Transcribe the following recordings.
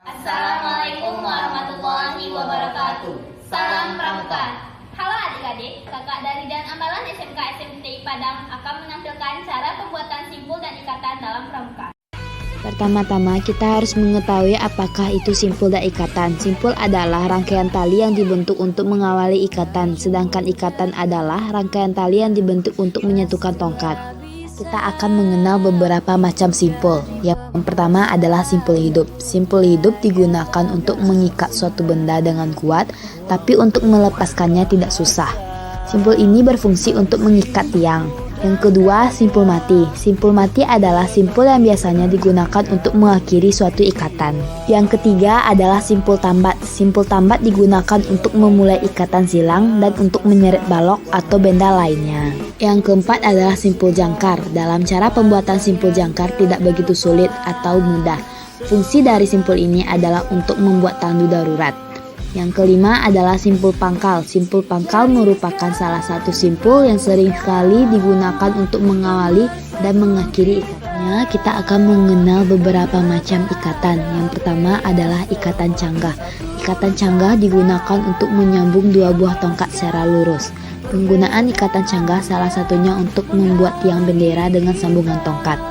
Assalamualaikum warahmatullahi wabarakatuh. Salam Pramuka. Halo adik-adik, kakak dari dan Ambalan SMK SMTI Padang akan menampilkan cara pembuatan simpul dan ikatan dalam pramuka. Pertama-tama kita harus mengetahui apakah itu simpul dan ikatan. Simpul adalah rangkaian tali yang dibentuk untuk mengawali ikatan, sedangkan ikatan adalah rangkaian tali yang dibentuk untuk menyatukan tongkat. Kita akan mengenal beberapa macam simpul. Yang pertama adalah simpul hidup. Simpul hidup digunakan untuk mengikat suatu benda dengan kuat, tapi untuk melepaskannya tidak susah. Simpul ini berfungsi untuk mengikat tiang. Yang kedua, simpul mati. Simpul mati adalah simpul yang biasanya digunakan untuk mengakhiri suatu ikatan. Yang ketiga adalah simpul tambat. Simpul tambat digunakan untuk memulai ikatan silang dan untuk menyeret balok atau benda lainnya. Yang keempat adalah simpul jangkar. Dalam cara pembuatan simpul jangkar tidak begitu sulit atau mudah. Fungsi dari simpul ini adalah untuk membuat tandu darurat. Yang kelima adalah simpul pangkal. Simpul pangkal merupakan salah satu simpul yang sering sekali digunakan untuk mengawali dan mengakhiri ikatannya. Kita akan mengenal beberapa macam ikatan. Yang pertama adalah ikatan canggah. Ikatan canggah digunakan untuk menyambung dua buah tongkat secara lurus. Penggunaan ikatan canggah salah satunya untuk membuat tiang bendera dengan sambungan tongkat.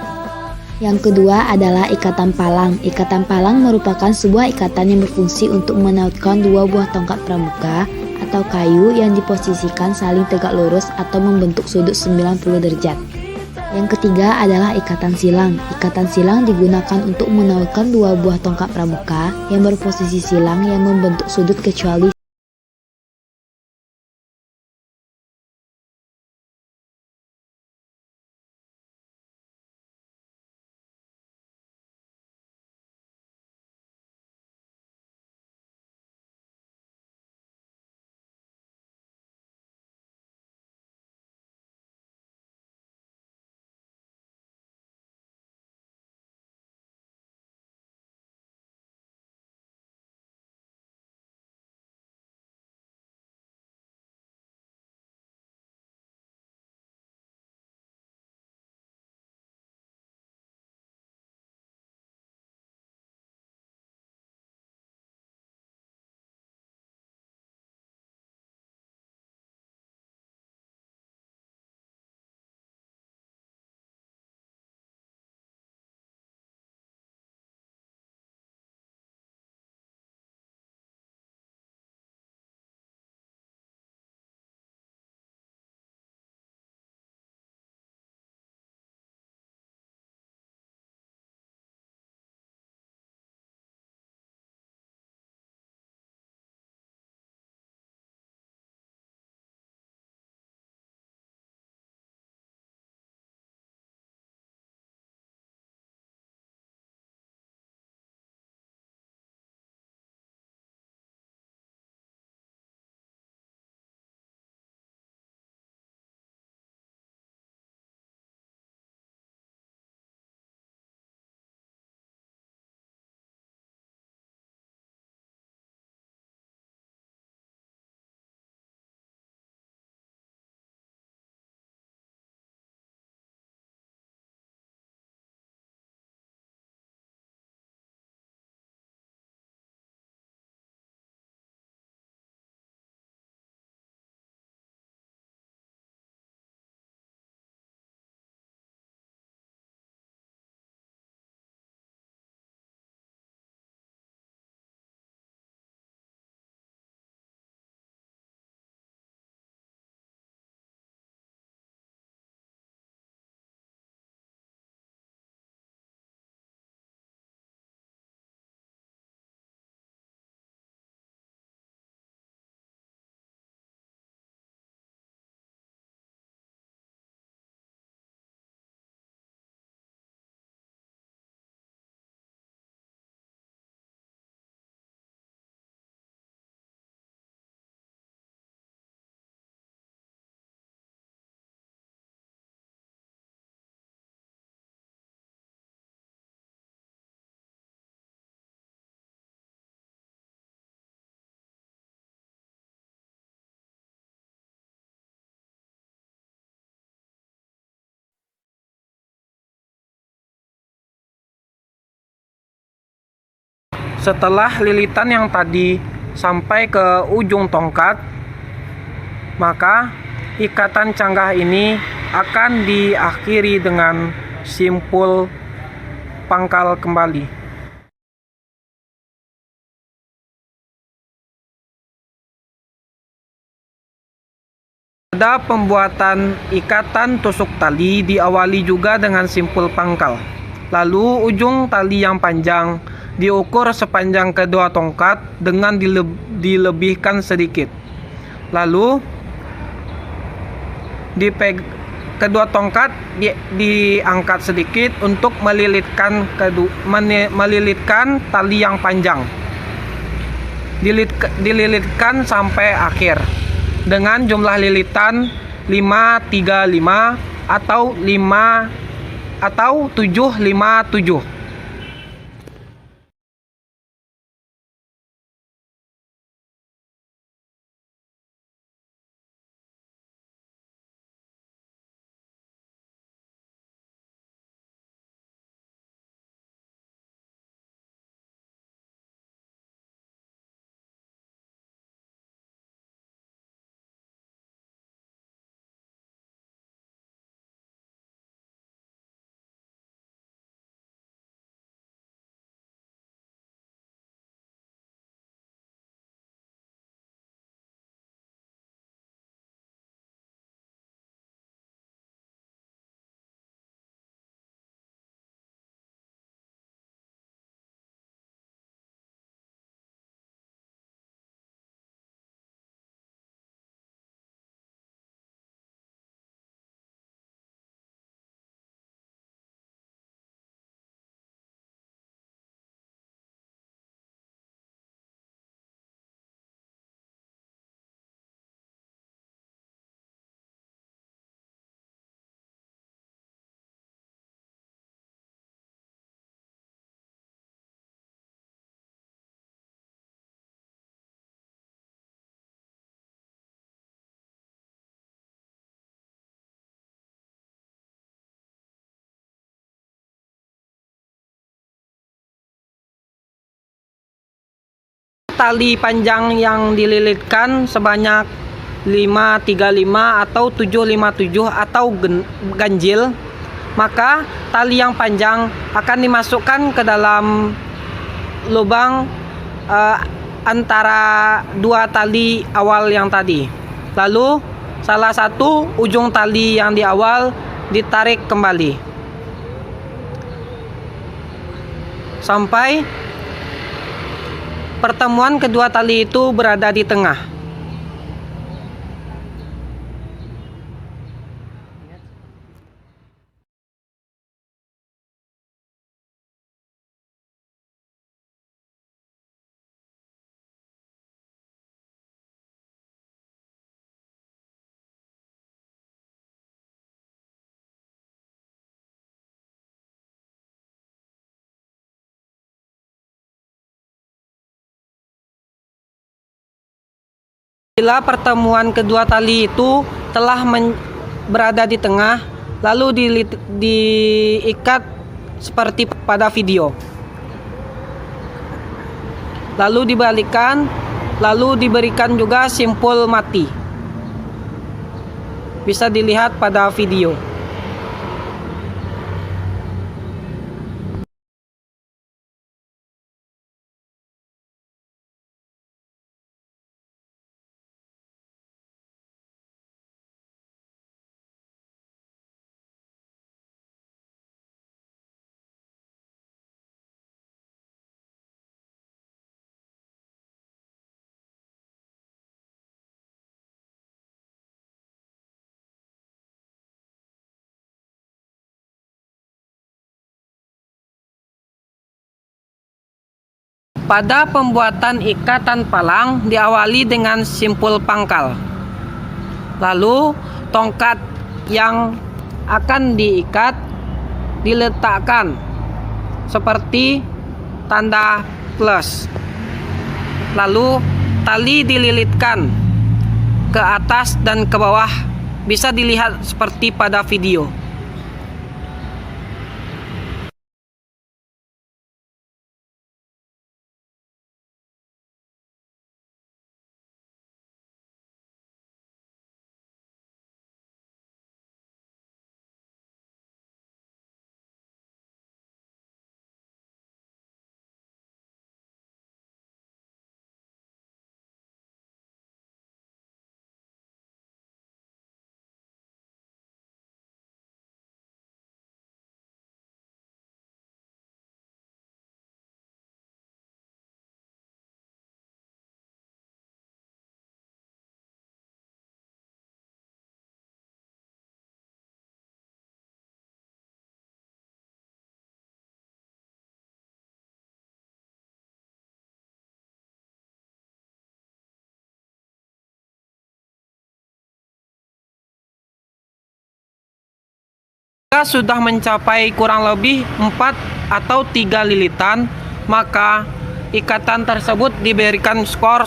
Yang kedua adalah ikatan palang. Ikatan palang merupakan sebuah ikatan yang berfungsi untuk menautkan dua buah tongkat pramuka atau kayu yang diposisikan saling tegak lurus atau membentuk sudut 90 derajat. Yang ketiga adalah ikatan silang. Ikatan silang digunakan untuk menautkan dua buah tongkat pramuka yang berposisi silang yang membentuk sudut kecuali Setelah lilitan yang tadi sampai ke ujung tongkat, maka ikatan canggah ini akan diakhiri dengan simpul pangkal kembali. Pada pembuatan ikatan tusuk tali diawali juga dengan simpul pangkal. Lalu ujung tali yang panjang diukur sepanjang kedua tongkat dengan dilebihkan sedikit. Lalu kedua tongkat diangkat sedikit untuk melilitkan tali yang panjang. Dililitkan sampai akhir dengan jumlah lilitan 535 atau 757. Tali panjang yang dililitkan sebanyak 535 atau 757 atau ganjil, maka tali yang panjang akan dimasukkan ke dalam lubang antara dua tali awal yang tadi. Lalu salah satu ujung tali yang di awal ditarik kembali sampai pertemuan kedua tali itu berada di tengah. Bila pertemuan kedua tali itu telah berada di tengah, lalu diikat seperti pada video. Lalu dibalikkan, lalu diberikan juga simpul mati. Bisa dilihat pada video. Pada pembuatan ikatan palang diawali dengan simpul pangkal. Lalu tongkat yang akan diikat diletakkan seperti tanda plus. Lalu tali dililitkan ke atas dan ke bawah, bisa dilihat seperti pada video. Jika sudah mencapai kurang lebih 4 atau 3 lilitan, maka ikatan tersebut diberikan skor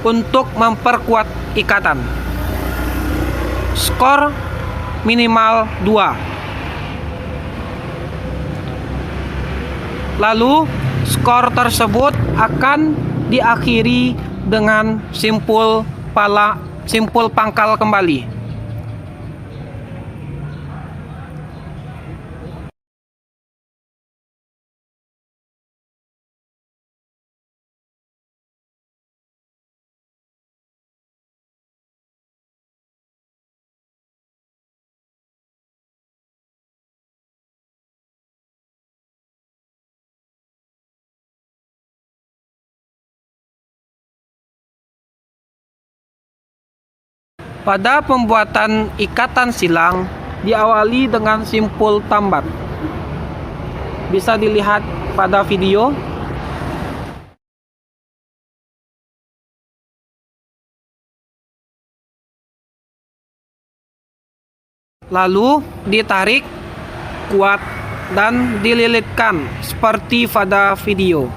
untuk memperkuat ikatan. Skor minimal 2. Lalu skor tersebut akan diakhiri dengan simpul pangkal kembali. Pada pembuatan ikatan silang diawali dengan simpul tambat. Bisa dilihat pada video. Lalu ditarik kuat dan dililitkan seperti pada video.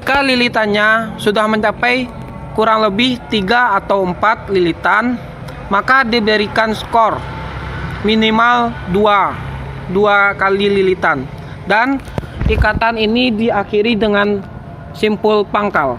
Jika lilitannya sudah mencapai kurang lebih 3 atau 4 lilitan, maka diberikan skor minimal 2 kali lilitan, dan ikatan ini diakhiri dengan simpul pangkal.